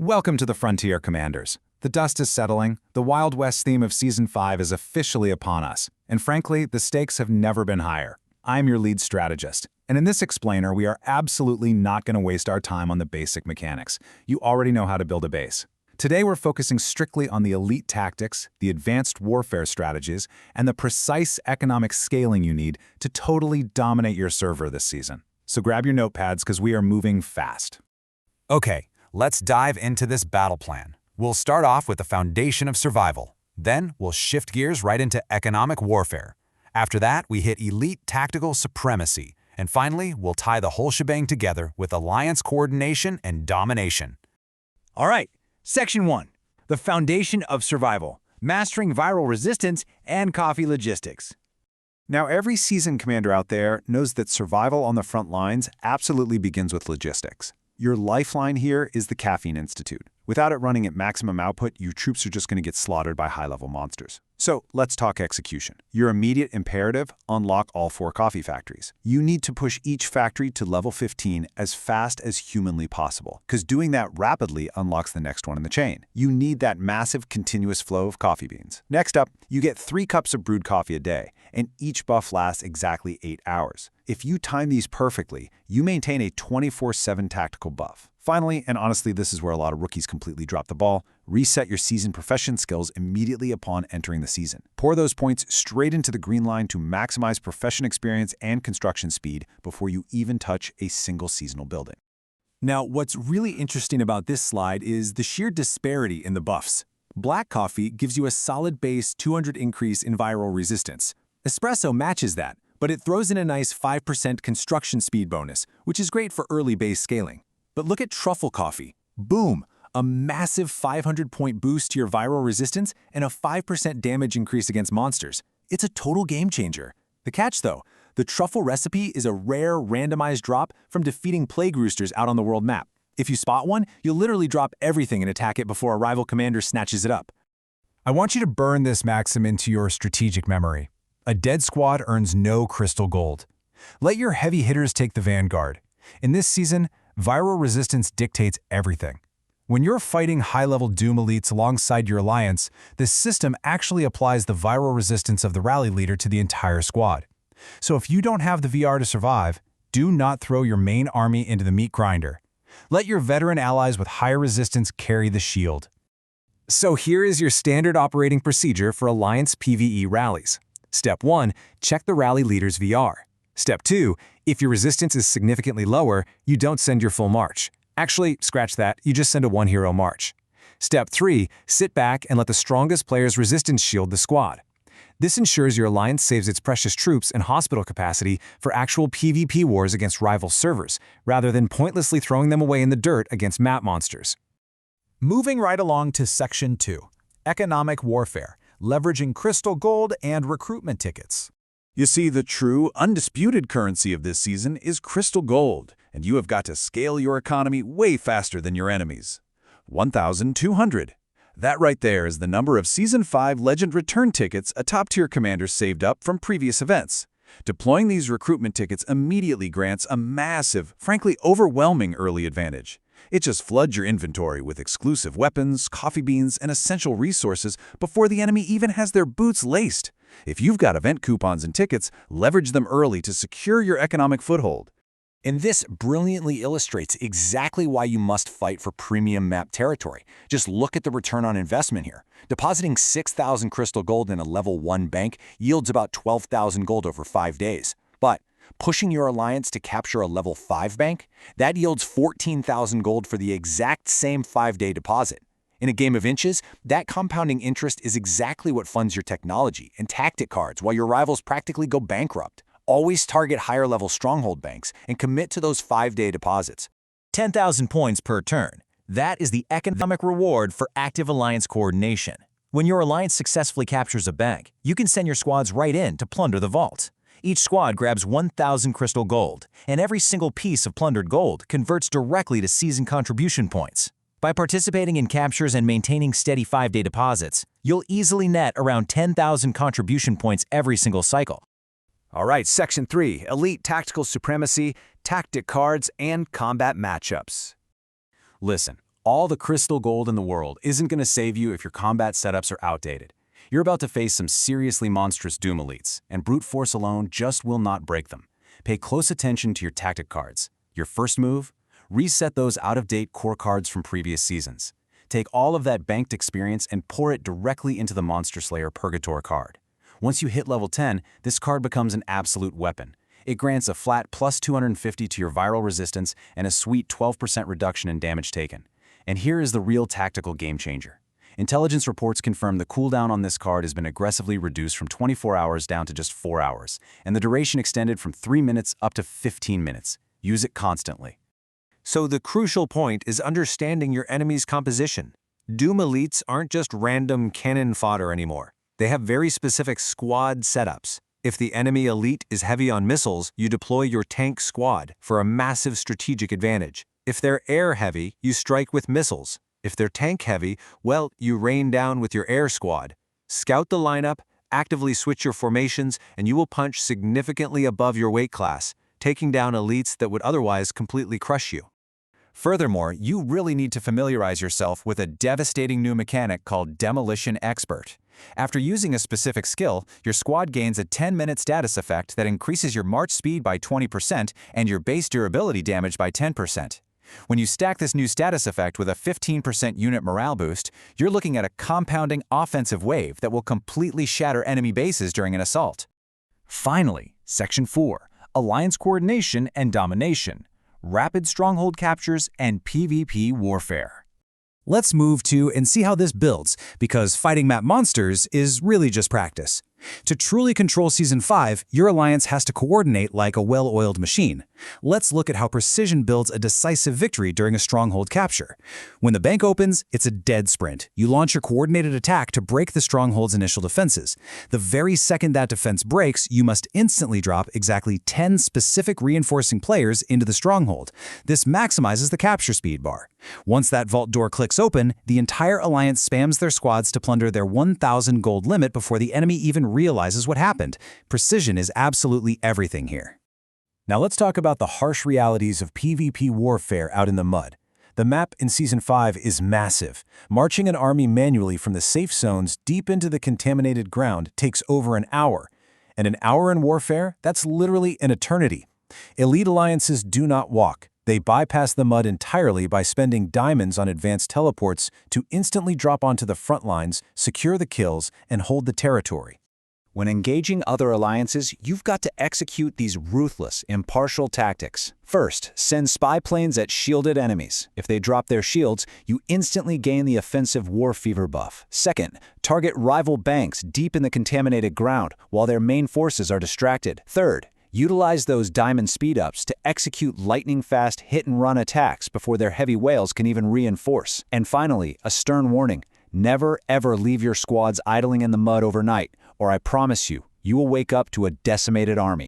Welcome to the Frontier, Commanders. The dust is settling, the Wild West theme of Season 5 is officially upon us, and frankly, the stakes have never been higher. I'm your lead strategist, and in this explainer, we are absolutely not going to waste our time on the basic mechanics. You already know how to build a base. Today, we're focusing strictly on the elite tactics, the advanced warfare strategies, and the precise economic scaling you need to totally dominate your server this season. So grab your notepads because we are moving fast. Okay, let's dive into this battle plan. We'll start off with the foundation of survival. Then we'll shift gears right into economic warfare. After that, we hit elite tactical supremacy. And finally, we'll tie the whole shebang together with alliance coordination and domination. All right, Section 1, the foundation of survival, mastering viral resistance and coffee logistics. Now, every seasoned commander out there knows that survival on the front lines absolutely begins with logistics. Your lifeline here is the Caffeine Institute. Without it running at maximum output, your troops are just going to get slaughtered by high-level monsters. So let's talk execution. Your immediate imperative, unlock all 4 coffee factories. You need to push each factory to level 15 as fast as humanly possible, because doing that rapidly unlocks the next one in the chain. You need that massive continuous flow of coffee beans. Next up, you get 3 cups of brewed coffee a day, and each buff lasts exactly 8 hours. If you time these perfectly, you maintain a 24/7 tactical buff. Finally, and honestly this is where a lot of rookies completely drop the ball, reset your seasoned profession skills immediately upon entering the season. Pour those points straight into the green line to maximize profession experience and construction speed before you even touch a single seasonal building. Now, what's really interesting about this slide is the sheer disparity in the buffs. Black coffee gives you a solid base 200 increase in viral resistance. Espresso matches that, but it throws in a nice 5% construction speed bonus, which is great for early base scaling. But look at truffle coffee. Boom! A massive 500-point boost to your viral resistance and a 5% damage increase against monsters. It's a total game changer. The catch, though, the truffle recipe is a rare, randomized drop from defeating plague roosters out on the world map. If you spot one, you'll literally drop everything and attack it before a rival commander snatches it up. I want you to burn this maxim into your strategic memory. A dead squad earns no crystal gold. Let your heavy hitters take the vanguard. In this season, viral resistance dictates everything. When you're fighting high-level Doom elites alongside your alliance, this system actually applies the viral resistance of the rally leader to the entire squad. So if you don't have the VR to survive, do not throw your main army into the meat grinder. Let your veteran allies with higher resistance carry the shield. So here is your standard operating procedure for Alliance PvE rallies. Step 1, check the rally leader's VR. Step 2, if your resistance is significantly lower, you don't send your full march. Actually, scratch that, you just send a 1-hero march. Step 3, sit back and let the strongest player's resistance shield the squad. This ensures your alliance saves its precious troops and hospital capacity for actual PvP wars against rival servers, rather than pointlessly throwing them away in the dirt against map monsters. Moving right along to Section 2, Economic Warfare, leveraging crystal gold and recruitment tickets. You see, the true, undisputed currency of this season is crystal gold, and you have got to scale your economy way faster than your enemies. 1,200. That right there is the number of Season 5 Legend return tickets a top-tier commander saved up from previous events. Deploying these recruitment tickets immediately grants a massive, frankly overwhelming early advantage. It just floods your inventory with exclusive weapons, coffee beans, and essential resources before the enemy even has their boots laced. If you've got event coupons and tickets, leverage them early to secure your economic foothold. And this brilliantly illustrates exactly why you must fight for premium map territory. Just look at the return on investment here. Depositing 6,000 crystal gold in a level 1 bank yields about 12,000 gold over 5 days. But pushing your alliance to capture a level 5 bank, that yields 14,000 gold for the exact same 5-day deposit. In a game of inches, that compounding interest is exactly what funds your technology and tactic cards while your rivals practically go bankrupt. Always target higher-level stronghold banks and commit to those 5-day deposits. 10,000 points per turn. That is the economic reward for active alliance coordination. When your alliance successfully captures a bank, you can send your squads right in to plunder the vault. Each squad grabs 1,000 crystal gold, and every single piece of plundered gold converts directly to season contribution points. By participating in captures and maintaining steady 5-day deposits, you'll easily net around 10,000 contribution points every single cycle. All right, Section 3, Elite Tactical Supremacy, Tactic Cards, and Combat Matchups. Listen, All the crystal gold in the world isn't going to save you if your combat setups are outdated. You're about to face some seriously monstrous Doom elites, and brute force alone just will not break them. Pay close attention to your tactic cards. Your first move? Reset those out-of-date core cards from previous seasons. Take all of that banked experience and pour it directly into the Monster Slayer Purgator card. Once you hit level 10, this card becomes an absolute weapon. It grants a flat plus 250 to your viral resistance and a sweet 12% reduction in damage taken. And here is the real tactical game changer. Intelligence reports confirm the cooldown on this card has been aggressively reduced from 24 hours down to just 4 hours, and the duration extended from 3 minutes up to 15 minutes. Use it constantly. So the crucial point is understanding your enemy's composition. Doom elites aren't just random cannon fodder anymore. They have very specific squad setups. If the enemy elite is heavy on missiles, you deploy your tank squad for a massive strategic advantage. If they're air heavy, you strike with missiles. If they're tank heavy, well, you rain down with your air squad. Scout the lineup, actively switch your formations, and you will punch significantly above your weight class, taking down elites that would otherwise completely crush you. Furthermore, you really need to familiarize yourself with a devastating new mechanic called Demolition Expert. After using a specific skill, your squad gains a 10-minute status effect that increases your march speed by 20% and your base durability damage by 10%. When you stack this new status effect with a 15% unit morale boost, you're looking at a compounding offensive wave that will completely shatter enemy bases during an assault. Finally, Section 4, Alliance Coordination and Domination, Rapid Stronghold Captures and PvP Warfare. Let's move to and see how this builds, because fighting map monsters is really just practice. To truly control Season 5, your alliance has to coordinate like a well-oiled machine. Let's look at how precision builds a decisive victory during a stronghold capture. When the bank opens, it's a dead sprint. You launch your coordinated attack to break the stronghold's initial defenses. The very second that defense breaks, you must instantly drop exactly 10 specific reinforcing players into the stronghold. This maximizes the capture speed bar. Once that vault door clicks open, the entire alliance spams their squads to plunder their 1,000 gold limit before the enemy even realizes what happened. Precision is absolutely everything here. Now let's talk about the harsh realities of PvP warfare out in the mud. The map in Season 5 is massive. Marching an army manually from the safe zones deep into the contaminated ground takes over an hour. And an hour in warfare, that's literally an eternity. Elite alliances do not walk. They bypass the mud entirely by spending diamonds on advanced teleports to instantly drop onto the front lines, secure the kills, and hold the territory. When engaging other alliances, you've got to execute these ruthless, impartial tactics. First, send spy planes at shielded enemies. If they drop their shields, you instantly gain the offensive war fever buff. Second, target rival banks deep in the contaminated ground while their main forces are distracted. Third, utilize those diamond speed-ups to execute lightning-fast hit-and-run attacks before their heavy whales can even reinforce. And finally, a stern warning. Never, ever leave your squads idling in the mud overnight, or I promise you, you will wake up to a decimated army.